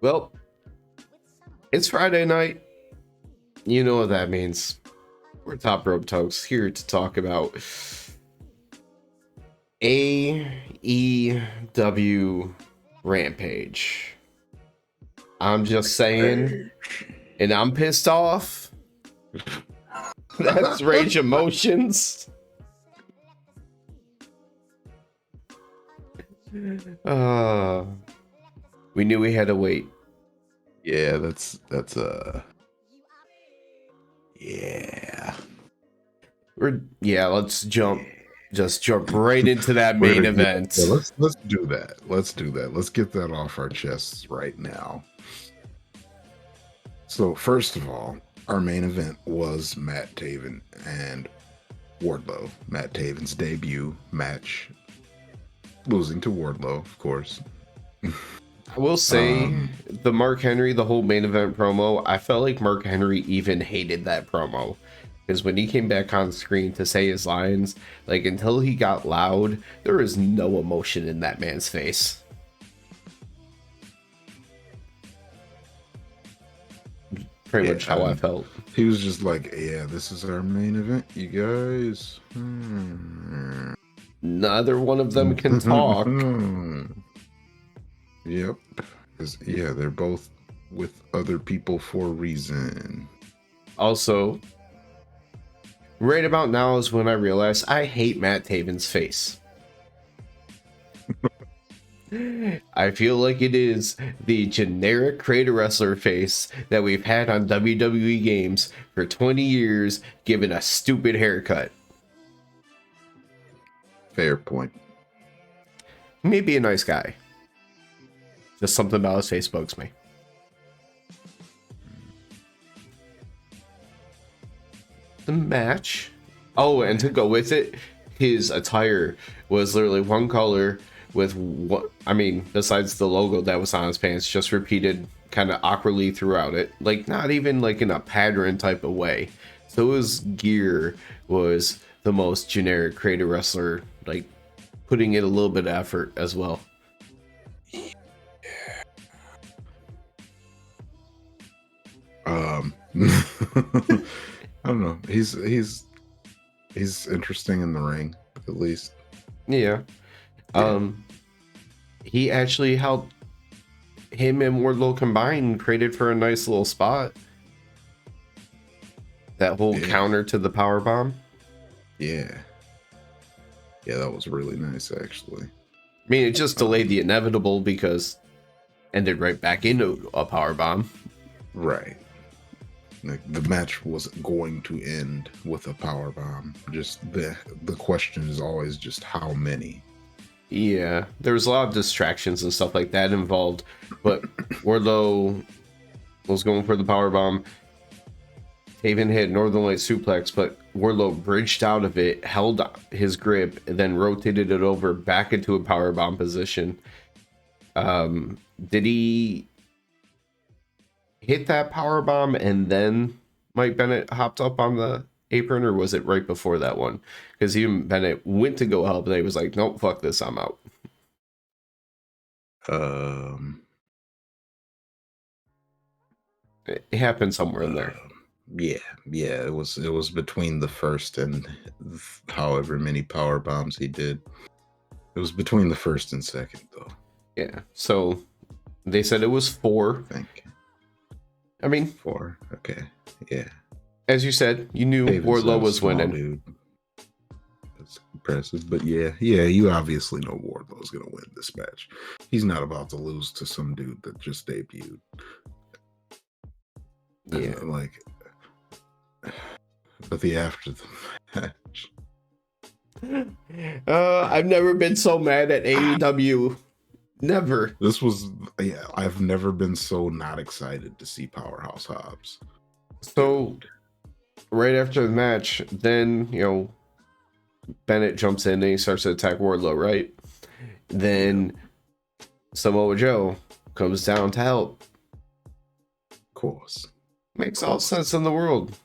Well, it's Friday night. You know what that means. We're Top Rope Tokes here to talk about AEW Rampage. I'm just saying, and I'm pissed off. That's Rage Emotions. We knew we had to wait. Yeah, that's yeah. Let's jump right into that main event. Yeah, let's do that. Let's get that off our chests right now. So first of all, our main event was Matt Taven and Wardlow. Matt Taven's debut match, losing to Wardlow, of course. I will say the Mark Henry, the whole main event promo, I felt like Mark Henry even hated that promo. Because when he came back on screen to say his lines, like until he got loud, there was no emotion in that man's face. Pretty much how I felt. He was just like, yeah, this is our main event, you guys. Neither one of them can talk. Yep. Yeah, they're both with other people for a reason. Also, right about now is when I realize I hate Matt Taven's face. I feel like it is the generic creator wrestler face that we've had on WWE games for 20 years, given a stupid haircut. Fair point. Maybe a nice guy. Just something about his face bugs me. The match. Oh, and to go with it, his attire was literally one color with what I mean, besides the logo that was on his pants, just repeated kind of awkwardly throughout it. Like not even like in a pattern type of way. So his gear was the most generic creator wrestler, like putting in a little bit of effort as well. I don't know. He's interesting in the ring, at least. Yeah. He actually helped him and Wardlow combined, created for a nice little spot. That whole counter to the power bomb. Yeah, that was really nice, actually. I mean, it just delayed the inevitable because ended right back into a power bomb. Right. Like the match was going to end with a power bomb. Just the question is always just how many. Yeah, there was a lot of distractions and stuff like that involved, but Wardlow was going for the power bomb. Taven hit Northern Light suplex, but Wardlow bridged out of it, held his grip, and then rotated it over back into a power bomb position. Did he hit that power bomb and then Mike Bennett hopped up on the apron, or was it right before that one? Because even Bennett went to go help and he was like, nope, fuck this, I'm out. It happened somewhere in there. Yeah, it was between the first and however many power bombs he did. It was between the first and second, though. Yeah, so they said it was 4. I think. I mean, 4. Okay, yeah. As you said, you knew Wardlow was winning. Dude. That's impressive, but yeah, you obviously know Wardlow's gonna win this match. He's not about to lose to some dude that just debuted. Yeah, but the after the match. I've never been so mad at AEW. Never. I've never been so not excited to see Powerhouse Hobbs. So, right after the match, then, Bennett jumps in and he starts to attack Wardlow, right? Then Samoa Joe comes down to help. Of course. Makes all sense in the world.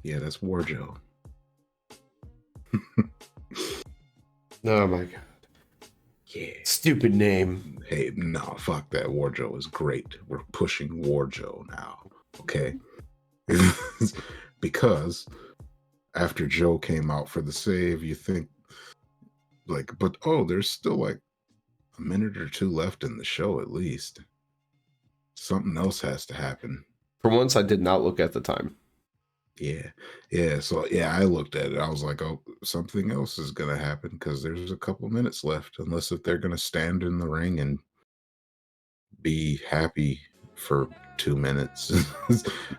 Yeah, that's War Joe. Oh my god. Yeah. Stupid name. Hey, no, fuck that. Warjo is great. We're pushing Warjo now. Okay. Because after Joe came out for the save, you think like, but there's still like a minute or two left in the show at least. Something else has to happen. For once, I did not look at the time. Yeah. So I looked at it. I was like, oh, something else is gonna happen because there's a couple minutes left, unless if they're gonna stand in the ring and be happy for 2 minutes,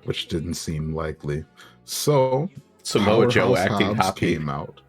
which didn't seem likely. So Samoa Joe Powerhouse acting Hobbs happy. came out.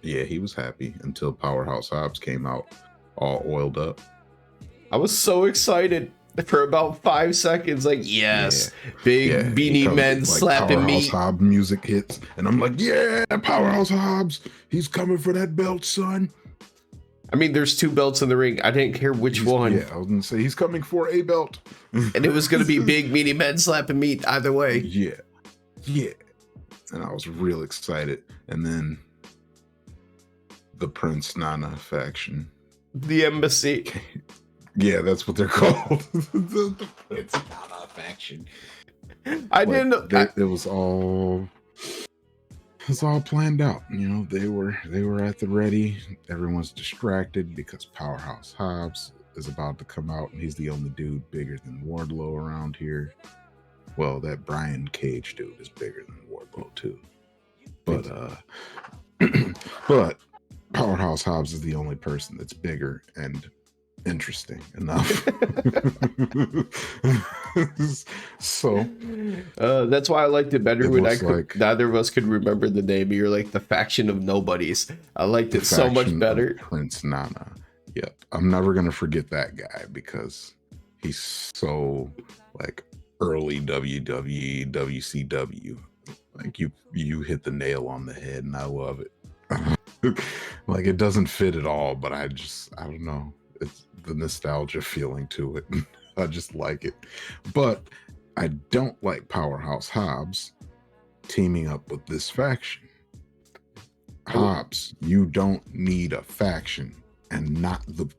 Yeah, he was happy until Powerhouse Hobbs came out all oiled up. I was so excited for about 5 seconds. Like, yes, big beanie men like, slapping Powerhouse me. Hobbs music hits, and I'm like, yeah, Powerhouse Hobbs, he's coming for that belt, son. I mean, there's 2 belts in the ring. I didn't care which one. Yeah, I was gonna say he's coming for a belt, and it was gonna be big meaty men slapping meat either way. Yeah, and I was real excited. And then the Prince Nana faction, the Embassy. Yeah, that's what they're called. the Prince Nana faction. I didn't know. It was all planned out. You know, they were at the ready. Everyone's distracted because Powerhouse Hobbs is about to come out, and he's the only dude bigger than Wardlow around here. Well, that Brian Cage dude is bigger than Wardlow too. But but Powerhouse Hobbs is the only person that's bigger and interesting enough. So that's why I liked it better when neither of us could remember the name. You're like the faction of nobodies. I liked it so much better. Prince Nana. Yep. I'm never gonna forget that guy because he's so like early WWE, WCW. Like you hit the nail on the head, and I love it. Like, it doesn't fit at all, but I don't know. It's the nostalgia feeling to it. I just like it. But I don't like Powerhouse Hobbs teaming up with this faction. Hobbs, you don't need a faction, and not the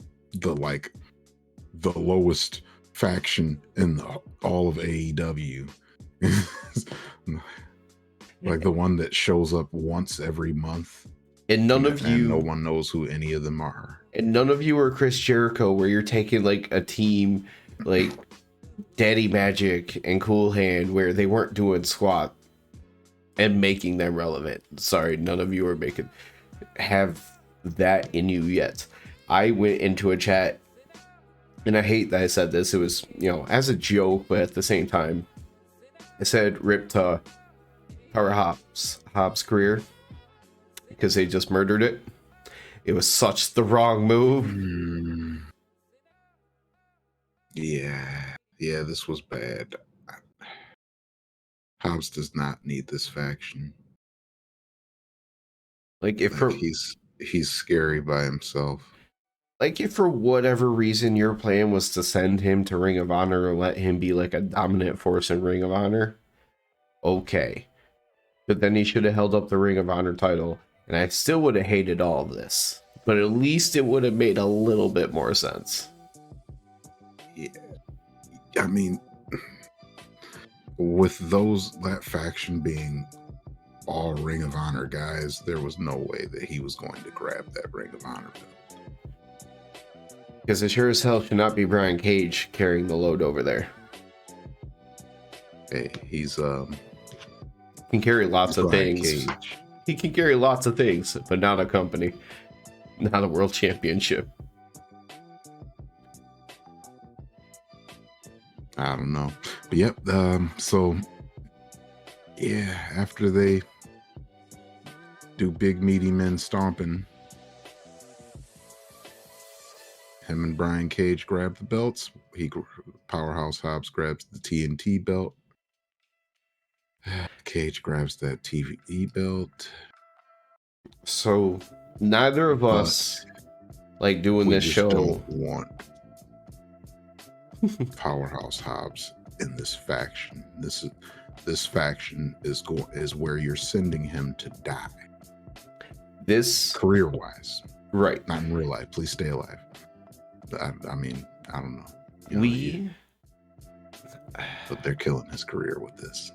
lowest faction in all of AEW. Like the one that shows up once every month. And no one knows who any of them are. And none of you are Chris Jericho, where you're taking like a team like Daddy Magic and Cool Hand, where they weren't doing squat and making them relevant. Sorry, none of you are have that in you yet. I went into a chat, and I hate that I said this. It was, as a joke, but at the same time, I said rip to Powerhouse Hobbs' career because they just murdered it. It was such the wrong move. Yeah, this was bad. Hobbs does not need this faction. Like, he's scary by himself. Like, if for whatever reason your plan was to send him to Ring of Honor or let him be like a dominant force in Ring of Honor, okay. But then he should have held up the Ring of Honor title, and I still would have hated all of this. But at least it would have made a little bit more sense. Yeah. I mean, with that faction being all Ring of Honor guys, there was no way that he was going to grab that Ring of Honor belt. Because it sure as hell should not be Brian Cage carrying the load over there. Hey, he's can carry lots of Brian things. Cage. He can carry lots of things, but not a company, not a world championship. I don't know, but yep. So yeah, after they do big meaty men stomping, him and Brian Cage grab the belts. Powerhouse Hobbs grabs the TNT belt. Cage grabs that TV belt. So neither of us like doing this show. Don't want Powerhouse Hobbs in this faction. This faction is where you're sending him to die. This career-wise. Right. Not in real life. Please stay alive. I mean, I don't know. We But they're killing his career with this.